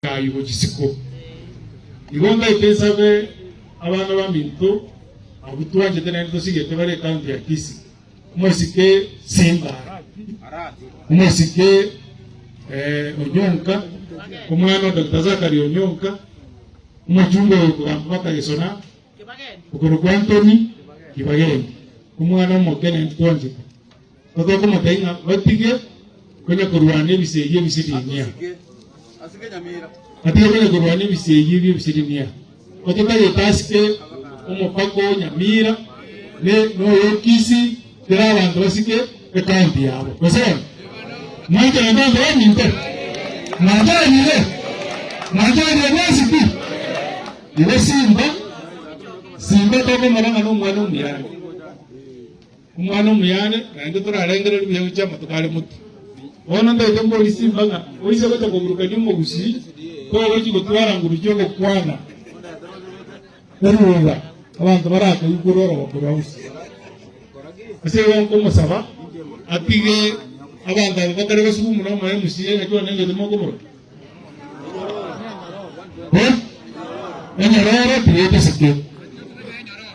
kayibo kisiko igonga itesabe abana baminto abutwanje tena ndo sigete bare county ya Kisii umosike Simba umosike Onyonka kumwana Dr. Zakari Onyonka umujumbe w'Ambaka Gesona ukuru kwa Anthony Kibageni kumwana mokene ntonje todo como tenga batige kwenye kurwane biseye bisidinia asike nyamira atiye kwenye kurwane biseye bisidinia otoka yetaske umupako nyamira ne no Kisii tera abantu basike county yabo basema manje ndanza wanyinte majani nesiki ile Simba toko maranga no mwana umuyane nande turarengera bihe cyama tukale mutu ona ndaje muri Simba nga oise bata kuguruka nyuma gusi ko bachi gutwara ngurujyo go kwana eruwa abantu baraka yuguroro bakurausi ase wanko musaba atige abanda bakare basumu na maye musiye najwa nenge demo ko enya rara tiete sikke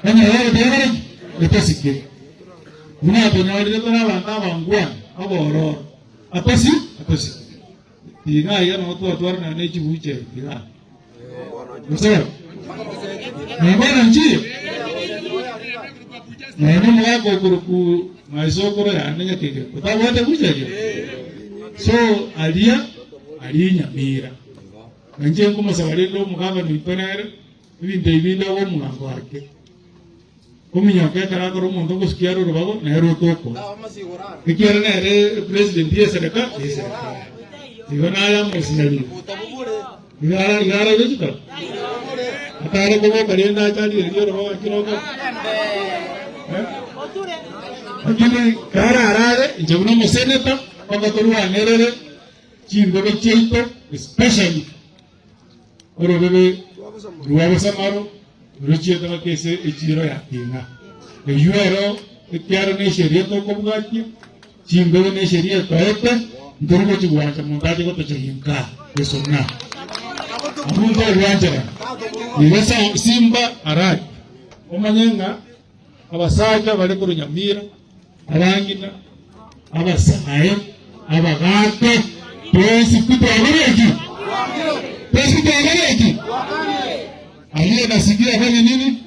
enya rara tiete sikke muna tunawari tena banda bangwa aboro apasi tiga ya no to atwar na ne chibuche tiga usero mbona nchi na ni mwako kuruku maisokoro ya nenya kike utawote kujeje so alinya mira nje ngoma sabarelo mugaba ni penere ibinde ibinda wo mugango wake kuminya kekara koro muntu gusikiaro rubago nero toko kikiara nere president ya serikali igona ya msinali igara wejika atare ko karenda chali rio rubago kiroka akini kara arare njuna museneta kwangatoruwa nerere chimbe cheito especially orobebe ruwa samaro ruchieta kese echiro ya kinga yuero kiaro ne sheria to kobgati chimbe ne sheria to ete ndurgo chigwacha mundaje ko tochimka yesona abundo rwanjera nibesa Simba araki omanyenga abasaja bale ku Nyamira abangina abasaye abagate pesi kutobareki aliye nasikia fanya nini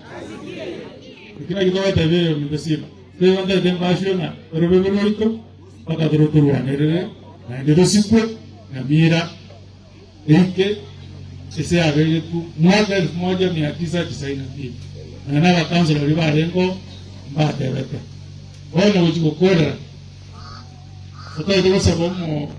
kila kitu watabe mtasema kwa wanda dembashona robebeloriko paka dorotorwa nerere na ndio siku Nyamira eke sisi abele tu mwaka 1992 na wakanzo libarengo mbate wete ona uchikokora kutoa kwa sababu